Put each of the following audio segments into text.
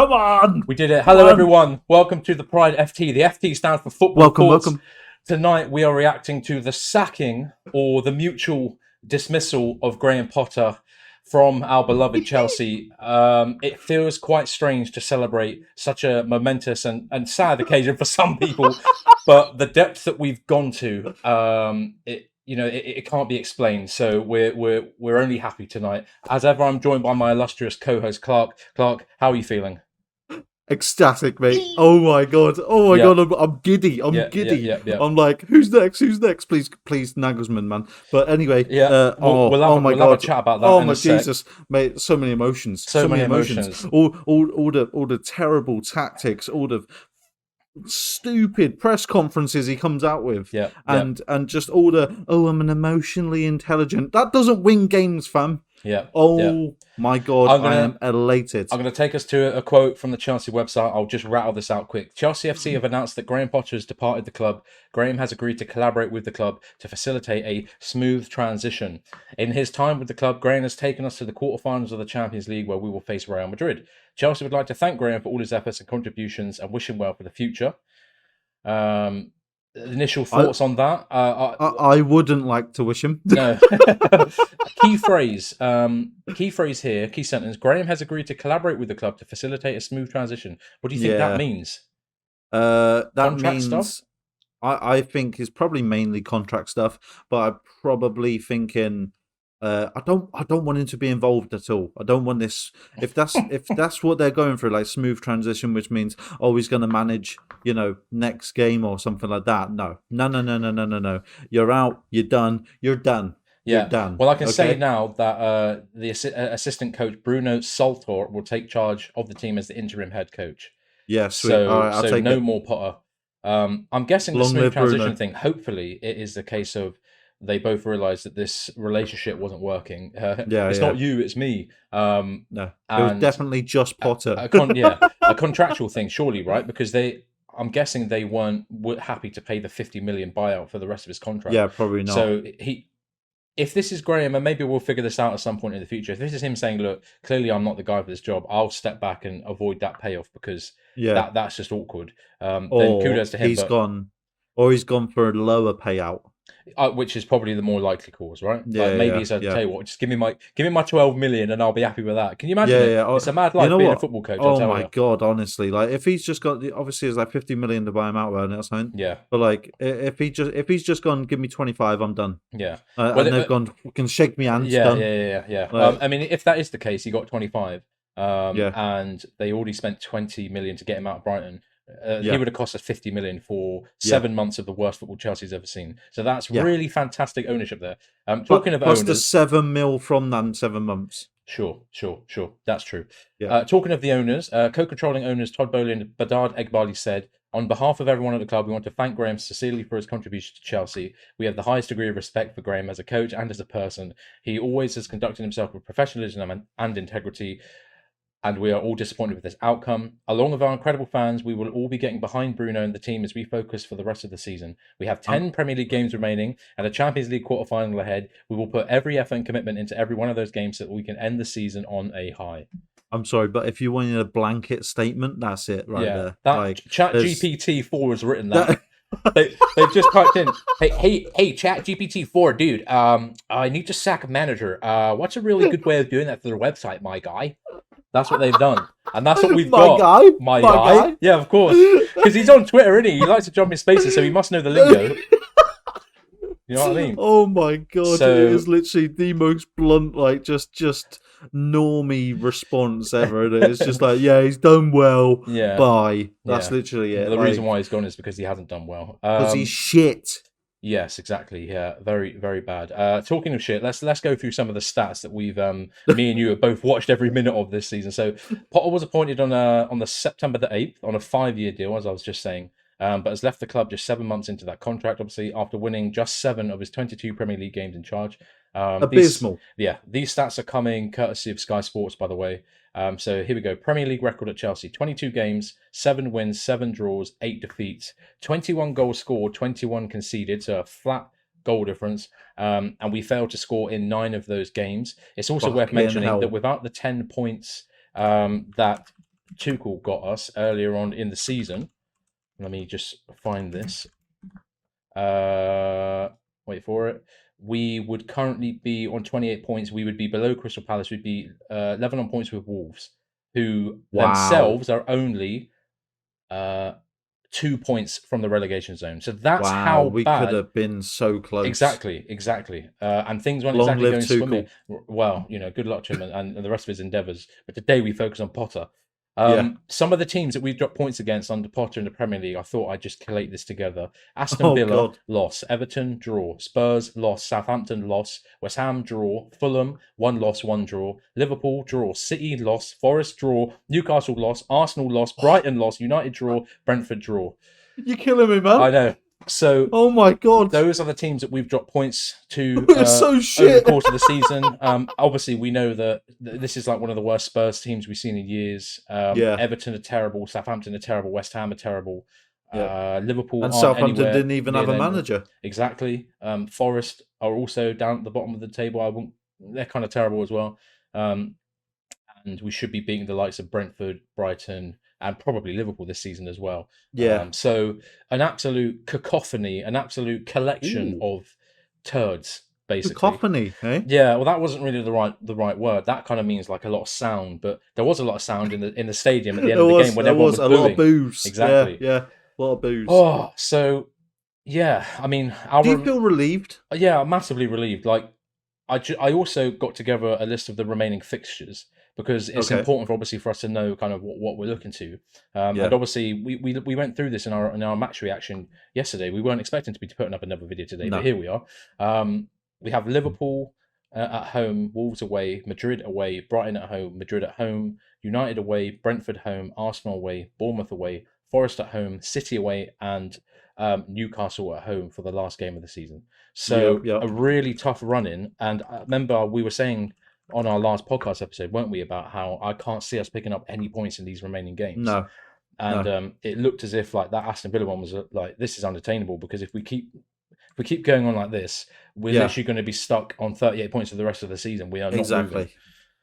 Come on! We did it. Hello, everyone. Welcome to the Pride FT. The FT stands for Football Thoughts. Welcome. Tonight, we are reacting to the sacking or the mutual dismissal of Graham Potter from our beloved Chelsea. It feels quite strange to celebrate such a momentous and sad occasion for some people, but the depth that we've gone to, it can't be explained. So we're only happy tonight. As ever, I'm joined by my illustrious co-host Clark. Clark, how are you feeling? Ecstatic, mate. Oh my god. I'm giddy. I'm giddy. Yeah. I'm like, who's next? Please, Nagelsmann, man. But anyway, we'll have a chat about that. Oh my Jesus, mate. So many emotions. So many emotions. All the terrible tactics. All the stupid press conferences he comes out with. And just all the I'm an emotionally intelligent. That doesn't win games, fam. My God, I am elated. I'm going to take us to a quote from the Chelsea website. I'll just rattle this out quick. Chelsea FC have announced that Graham Potter has departed the club. Graham has agreed to collaborate with the club to facilitate a smooth transition. In his time with the club, Graham has taken us to the quarterfinals of the Champions League, where we will face Real Madrid. Chelsea would like to thank Graham for all his efforts and contributions and wish him well for the future. Initial thoughts on that? I wouldn't like to wish him. No. Key phrase here, key sentence. Graham has agreed to collaborate with the club to facilitate a smooth transition. What do you think that means? That contract means stuff? I think it's probably mainly contract stuff, but I'm probably thinking I don't want him to be involved at all. I don't want this. If that's what they're going for, like smooth transition, which means he's going to manage, next game or something like that. No. You're out. You're done. You're done. Yeah. You're done. Well, I can say now that the assistant coach Bruno Saltor will take charge of the team as the interim head coach. Yeah, sweet. So, all right, I'll take no it. more Potter. I'm guessing the smooth transition thing. Hopefully, it is the case of they both realised that this relationship wasn't working. It's not you, it's me. No, it was definitely just Potter. A contractual thing, surely, right? Because I'm guessing they weren't happy to pay the 50 million buyout for the rest of his contract. Yeah, probably not. So if this is Graham, and maybe we'll figure this out at some point in the future, if this is him saying, look, clearly I'm not the guy for this job, I'll step back and avoid that payoff because that's just awkward. Then kudos to him. He's gone for a lower payout. Which is probably the more likely cause, right? Maybe he said, tell you what, just give me my 12 million and I'll be happy with that. Can you imagine it? It's a mad life being a football coach. Oh my God, honestly. Like if he's just got obviously there's like 50 million to buy him out or something. Yeah. But like if he's just gone, give me 25, I'm done. Yeah. And they've gone, can shake me hands. Yeah, done. Yeah. Like, I mean, if that is the case, he got 25. And they already spent 20 million to get him out of Brighton. He would have cost us 50 million for 7 months of the worst football Chelsea's ever seen. So that's really fantastic ownership there. Talking of plus owners, the 7 mil from them 7 months. Sure. That's true. Yeah. Talking of the owners, co-controlling owners Todd Boehly and Badard Egbali said, on behalf of everyone at the club, we want to thank Graham sincerely for his contribution to Chelsea. We have the highest degree of respect for Graham as a coach and as a person. He always has conducted himself with professionalism and integrity. And we are all disappointed with this outcome. Along with our incredible fans, we will all be getting behind Bruno and the team as we focus for the rest of the season. We have 10 Premier League games remaining and a Champions League quarter-final ahead. We will put every effort and commitment into every one of those games so that we can end the season on a high. I'm sorry, but if you wanted a blanket statement, that's it there. That ChatGPT-4 has written that. They've just typed in, hey, ChatGPT-4, dude, I need to sack a manager. What's a really good way of doing that for their website, my guy? That's what they've done. And that's what we've got. My guy? Yeah, of course. Because he's on Twitter, isn't he? He likes to jump in spaces, so he must know the lingo. You know what I mean? Oh my God. It is literally the most blunt, like, just normie response ever. It's just like, he's done well. Yeah. Bye. That's literally it. The reason why he's gone is because he hasn't done well. Because he's shit. Yes, exactly. Yeah, very, very bad. Talking of shit, let's go through some of the stats that we've me and you have both watched every minute of this season. So Potter was appointed on the September the 8th on a 5-year deal, as I was just saying, but has left the club just 7 months into that contract. Obviously, after winning just 7 of his 22 Premier League games in charge. Abysmal. These stats are coming courtesy of Sky Sports, by the way. So here we go. Premier League record at Chelsea: 22 games, 7 wins, 7 draws, 8 defeats, 21 goals scored, 21 conceded. So a flat goal difference. And we failed to score in 9 of those games. It's also worth mentioning that without the 10 points that Tuchel got us earlier on in the season. Let me just find this. Wait for it. We would currently be on 28 points. We would be below Crystal Palace. We'd be level on points with Wolves, who themselves are only 2 points from the relegation zone. So that's how we bad. could have been so close. Exactly. And things weren't Long exactly live going swimming. Well, good luck to him and the rest of his endeavours. But today we focus on Potter. Some of the teams that we've dropped points against under Potter in the Premier League, I thought I'd just collate this together. Aston Villa, loss. Everton, draw. Spurs, loss. Southampton, loss. West Ham, draw. Fulham, 1 loss, 1 draw. Liverpool, draw. City, loss. Forest, draw. Newcastle, loss. Arsenal, loss. Brighton, loss. United, draw. Brentford, draw. You're killing me, man. I know. So, oh my god, those are the teams that we've dropped points to so shit. over the course of the season. Obviously, we know that this is like one of the worst Spurs teams we've seen in years. Everton are terrible, Southampton are terrible, West Ham are terrible. Liverpool and aren't Southampton anywhere didn't even have a manager. Exactly. Forest are also down at the bottom of the table. They're kind of terrible as well. And we should be beating the likes of Brentford, Brighton, and probably Liverpool this season as well. So an absolute cacophony, an absolute collection of turds, basically. Cacophony, eh? Yeah, well, that wasn't really the right word. That kind of means like a lot of sound, but there was a lot of sound in the stadium at the end of the game when everyone was booing. Lot of boos. Exactly. Yeah, a lot of boos. Oh, so yeah, I mean, do you feel relieved? Yeah, I'm massively relieved. Like, I also got together a list of the remaining fixtures, because it's important for us to know kind of what we're looking to. And obviously we went through this in our match reaction yesterday. We weren't expecting to be putting up another video today, but here we are. We have Liverpool at home, Wolves away, Madrid away, Brighton at home, Madrid at home, United away, Brentford home, Arsenal away, Bournemouth away, Forest at home, City away, and Newcastle at home for the last game of the season. So a really tough run-in. And I remember we were saying on our last podcast episode, weren't we, about how I can't see us picking up any points in these remaining games. And it looked as if like that Aston Villa one was like, this is unattainable, because if we keep going on like this, we're literally going to be stuck on 38 points for the rest of the season. We are not moving.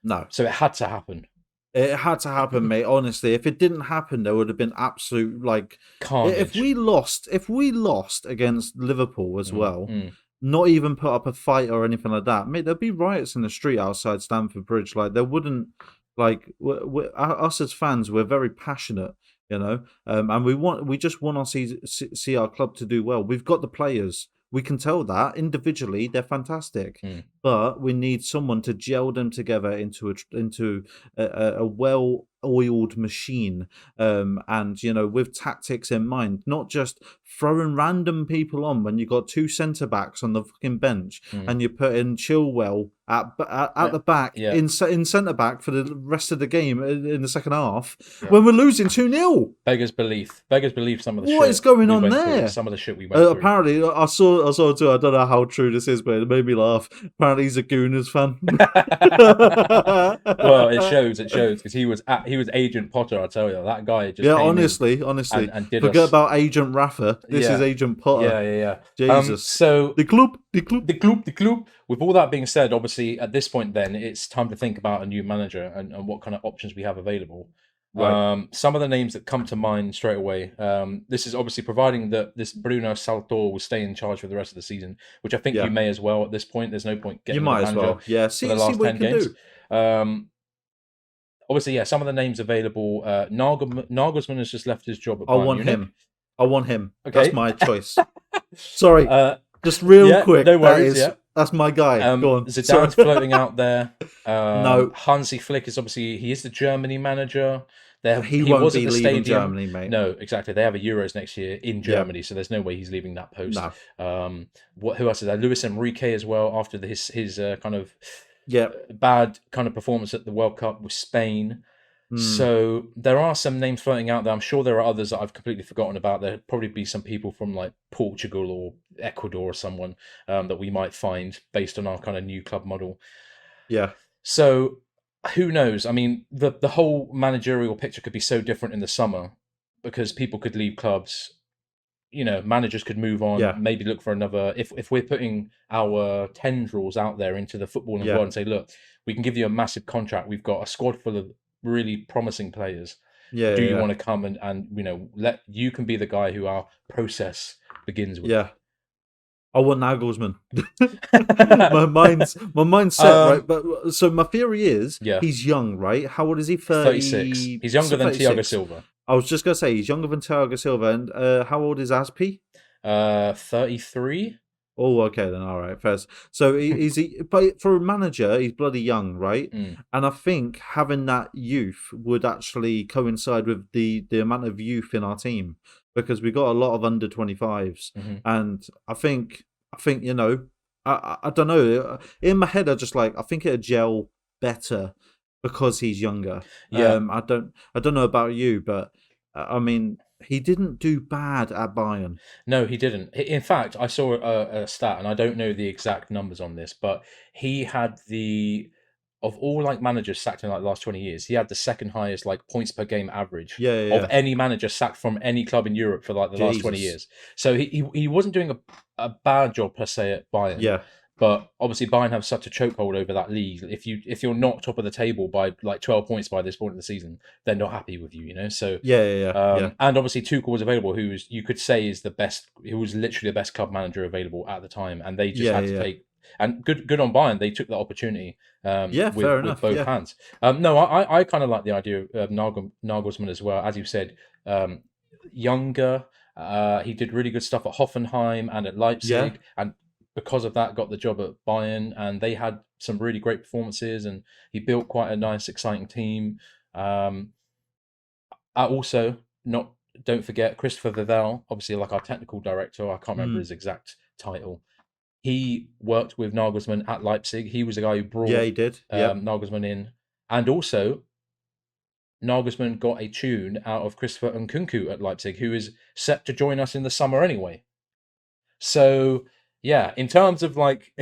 No. So it had to happen. It had to happen, mate. Honestly, if it didn't happen, there would have been absolute like carnage. If we lost against Liverpool as well, not even put up a fight or anything like that, mate, there'd be riots in the street outside Stamford Bridge. Like there wouldn't, like us as fans, we're very passionate, and we just want to see our club to do well. We've got the players. We can tell that individually they're fantastic, but we need someone to gel them together into a well-oiled machine, and with tactics in mind, not just throwing random people on when you got 2 centre backs on the fucking bench and you put in Chilwell at the back in centre back for the rest of the game in the second half when we're losing 2-0. Beggars belief. Some of the what is going on there? Through. Some of the shit we went through. Apparently, I saw too. I don't know how true this is, but it made me laugh. Apparently, he's a Gooners fan. Well, it shows because he was Agent Potter. I tell you, that guy just honestly, and did forget about Agent Rafa. This is Agent Potter. Yeah. Jesus. So the club. With all that being said, obviously at this point, then it's time to think about a new manager and what kind of options we have available. Right. Some of the names that come to mind straight away. This is obviously providing that this Bruno Saltor will stay in charge for the rest of the season, which I think you may as well at this point. There's no point getting you might as well. Yeah, see the last 10 games. Obviously, some of the names available. Nagelsmann has just left his job at Bayern Munich. I want him. Okay. That's my choice. Sorry, just real quick. No worries. That's my guy. Go on. Zidane's floating out there. No. Hansi Flick is obviously he is the Germany manager. He won't be leaving Germany, mate. No, exactly. They have a Euros next year in Germany, so there's no way he's leaving that post. No. Who else is there? Luis Enrique as well, after his kind of bad kind of performance at the World Cup with Spain. So there are some names floating out there. I'm sure there are others that I've completely forgotten about. There'll probably be some people from like Portugal or Ecuador or someone that we might find based on our kind of new club model. Yeah. So who knows? I mean, the whole managerial picture could be so different in the summer because people could leave clubs. Managers could move on, maybe look for another. If we're putting our tendrils out there into the footballing world and say, look, we can give you a massive contract. We've got a squad full of really promising players. Yeah, Do you yeah, want to come and let you can be the guy who our process begins with? yeah. I want Nagelsmann. my mind's set, right? Um, But so my theory is yeah, he's young, right? How old is he? 36. 30. He's younger So than Thiago 36. Silva. I was just gonna say he's younger than Thiago Silva, and how old is Aspi? 33. Oh, okay then. All right, first. So but for a manager, he's bloody young, right? Mm, And I think having that youth would actually coincide with the amount of youth in our team because we got a lot of under 25s, hmm and I think I don't know. In my head, I just like I think it'd gel better because he's younger. Yeah, I don't know about you, but I mean, he didn't do bad at Bayern. no, he didn't. In fact, I saw a stat, and I don't know the exact numbers on this, but he had the of all like managers sacked in like the last 20 years, he had the second highest like points per game average Yeah, yeah, of yeah. any manager sacked from any club in Europe for like the last 20 Jesus. years. So he wasn't doing a bad job per se at Bayern. Yeah, But obviously, Bayern have such a chokehold over that league. If you're not top of the table by like 12 points by this point in the season, they're not happy with you. So yeah, yeah, yeah, yeah, and obviously Tuchel was available, who was you could say is the best. Who was literally the best club manager available at the time, and they just yeah, had to yeah. take. And good on Bayern, they took that opportunity Yeah, with fair with enough. both Yeah, hands. No, I kind of like the idea of Nagelsmann as well, as you said, younger. He did really good stuff at Hoffenheim and at yeah, Leipzig, and because of that, got the job at Bayern, and they had some really great performances, and he built quite a nice, exciting team. Um, I also not don't forget Christopher Vivell, obviously like our technical director. I can't remember mm, his exact title. He worked with Nagelsmann at Leipzig. He was the guy who yeah. brought He did. Yep. Nagelsmann in, and also Nagelsmann got a tune out of Christopher Nkunku at Leipzig, who is set to join us in the summer anyway. So yeah, in terms of like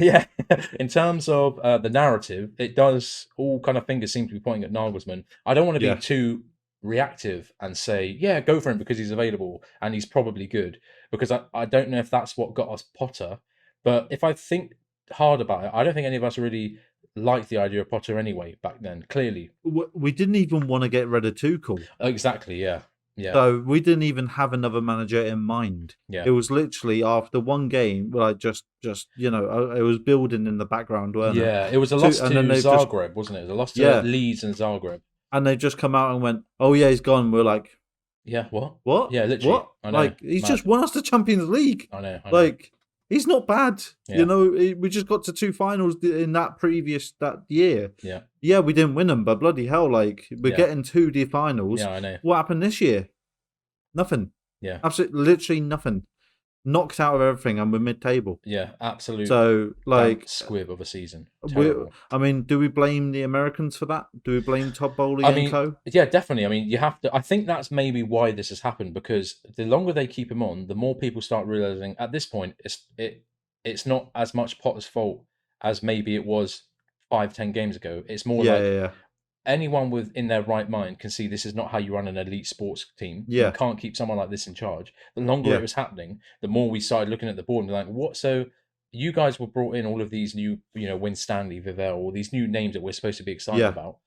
in terms of the narrative, it does all kind of fingers seem to be pointing at Nagelsmann. I don't want to be Yeah. too reactive and say, yeah, go for him because he's available and he's probably good. Because I don't know if that's what got us Potter. But if I think hard about it, I don't think any of us really liked the idea of Potter anyway back then, clearly. We didn't even want to get rid of Tuchel, Exactly, yeah. Yeah. so we didn't even have another manager in mind. Yeah. It was literally after one game, like just it was building in the background, weren't it? Yeah. It was a Two, loss to and then they've just Zagreb, wasn't it? It was a loss to yeah, Leeds and Zagreb. and they just come out and went, oh yeah, he's gone. We're like, Yeah, what? what? Yeah, literally. What? I know. Like he's Mad. just won us the Champions League. I know. Like he's not bad. Yeah. We just got to two finals in that year. Yeah. Yeah, we didn't win them, but bloody hell, like we're Yeah. getting to the finals. Yeah, I know. What happened this year? Nothing. Yeah. Absolutely, literally nothing. Knocked out of everything, and we're mid-table. Yeah, absolute So, like, squib of a season. we Terrible. I mean, do we blame the Americans for that? Do we blame Todd Bowley I and mean, co? yeah, definitely. I mean, you have to. I think that's maybe why this has happened because the longer they keep him on, the more people start realizing at this point it's not as much Potter's fault as maybe it was 5-10 games ago. It's more Yeah, like yeah, anyone within their right mind can see this is not how you run an elite sports team. yeah, You can't keep someone like this in charge. The longer yeah, it was happening, the more we started looking at the board and be like, what? So you guys were brought in all of these new, Win Stanley, Vivell, all these new names that we're supposed to be excited yeah, about.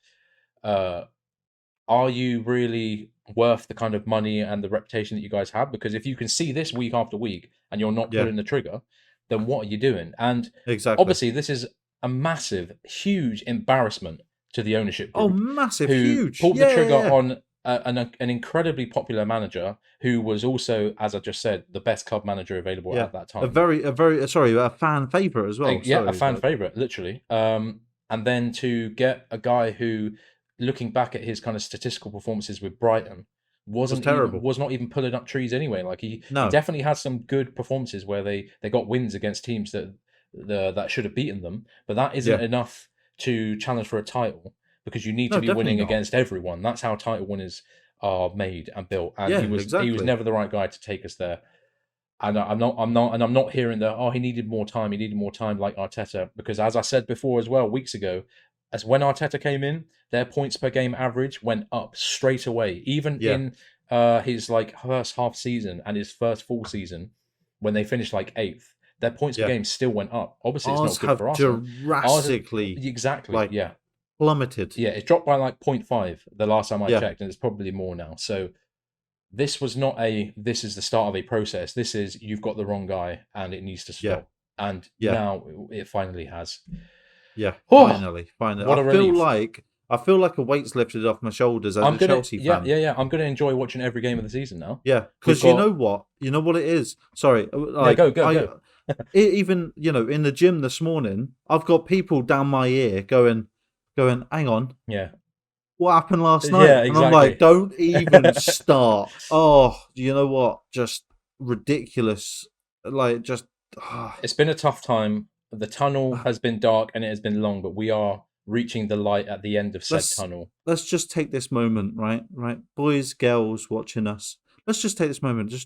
Are you really worth the kind of money and the reputation that you guys have? Because if you can see this week after week and you're not yeah. pulling the trigger, then what are you doing? And Exactly. obviously, this is a massive, huge embarrassment to the ownership Oh, group massive, who huge. pulled Yeah, the trigger yeah, yeah. on an incredibly popular manager who was also, as I just said, the best club manager available Yeah. at that A time. very sorry, a fan favorite as well. Yeah, a Sorry, fan but favorite, literally. And then to get a guy who, looking back at his kind of statistical performances with Brighton, was terrible. was not even pulling up trees anyway. Like he No. definitely had some good performances where they got wins against teams that should have beaten them, but that isn't Yeah. enough to challenge for a title because you need No, to be definitely winning not. against everyone. That's how title winners are made and built. And Yeah, he was exactly. never the right guy to take us there. And I'm not hearing that, oh, he needed more time like Arteta, because as I said before as well, weeks ago, as when Arteta came in, their points per game average went up straight away. Even Yeah. in his like first half season and his first full season, when they finished like 8th, their points per Yeah. game still went up. Obviously, it's Ours not good have for Arsenal. drastically Exactly. like Yeah. plummeted. Yeah, it's dropped by like 0.5 the last time I Yeah. checked, and it's probably more now. So this was not this is the start of a process. This is, you've got the wrong guy and it needs to stop. Yeah. And Yeah. now it finally has. Yeah, Oh, finally. what a I feel relief. like a weight's lifted off my shoulders as a Chelsea fan. Yeah. I'm gonna enjoy watching every game of the season now. Yeah, because We've you got- know what it is. Sorry, like go. Even in the gym this morning, I've got people down my ear going, hang on, Yeah. what happened last night? Yeah, And I'm like, exactly. don't even start. Oh, you know what? Just ridiculous. Like, just. It's been a tough time. The tunnel has been dark and it has been long, but we are reaching the light at the end of said tunnel. Let's just take this moment, right? Boys, girls watching us. Let's just take this moment. It's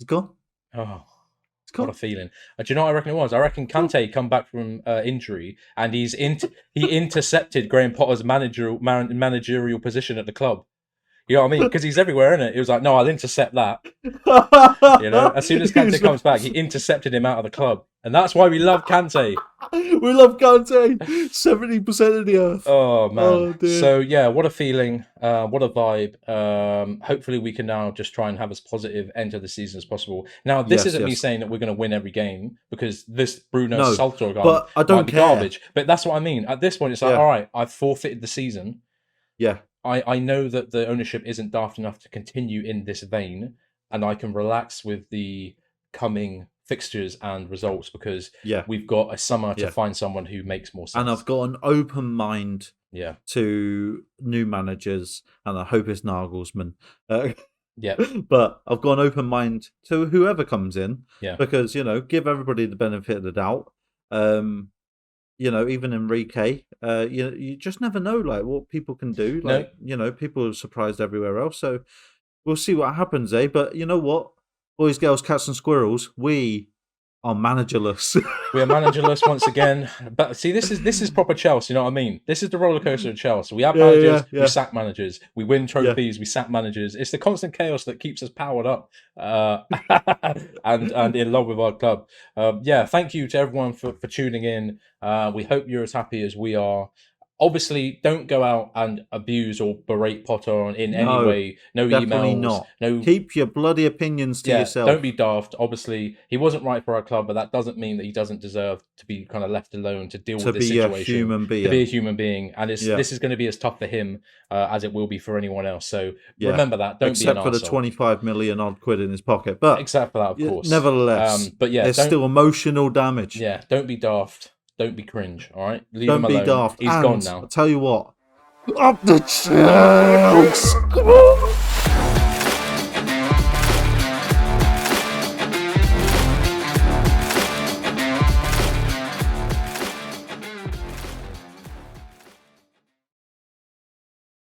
gone. Oh, It's gone. what a feeling. Do you know what I reckon it was? I reckon Kante come back from injury and he intercepted Graham Potter's managerial position at the club. You know what I mean? Because he's everywhere, isn't it? He was like, no, I'll intercept that. As soon as Kante comes back, he intercepted him out of the club. And that's why we love Kante. We love Kante. 70% of the earth. Oh, man. Oh, dear. So, yeah, what a feeling. What a vibe. Hopefully we can now just try and have as positive end to the season as possible. Now, this isn't me saying that we're going to win every game, because this Bruno Salto guy but I don't might be care. garbage. But that's what I mean. At this point, it's like, all right, I've forfeited the season. Yeah. I know that the ownership isn't daft enough to continue in this vein, and I can relax with the coming fixtures and results, because we've got a summer to find someone who makes more sense. And I've got an open mind to new managers, and I hope it's Nagelsmann. But I've got an open mind to whoever comes in, because, give everybody the benefit of the doubt. Even Enrique, you just never know, like, what people can do. Like, people are surprised everywhere else. So we'll see what happens, eh? But you know what? Boys, girls, cats and squirrels, we are managerless. We are managerless once again. But see, this is proper Chelsea, you know what I mean? This is the roller coaster of Chelsea. We have managers, we sack managers. We win trophies, we sack managers. It's the constant chaos that keeps us powered up and in love with our club. Thank you to everyone for tuning in. We hope you're as happy as we are. Obviously, don't go out and abuse or berate Potter in any way. No emails. Not. No. Keep your bloody opinions to yourself. Don't be daft. Obviously, he wasn't right for our club, but that doesn't mean that he doesn't deserve to be kind of left alone to deal with this situation. To be a human being. And this is going to be as tough for him as it will be for anyone else. So remember that. Don't be an arsehole. Except for the 25 million odd quid in his pocket. But except for that, of course. Nevertheless, there's still emotional damage. Yeah, don't be daft. Don't be cringe, all right? Leave Don't him alone. be daft. He's gone now. I'll tell you what. Up the Chelsea!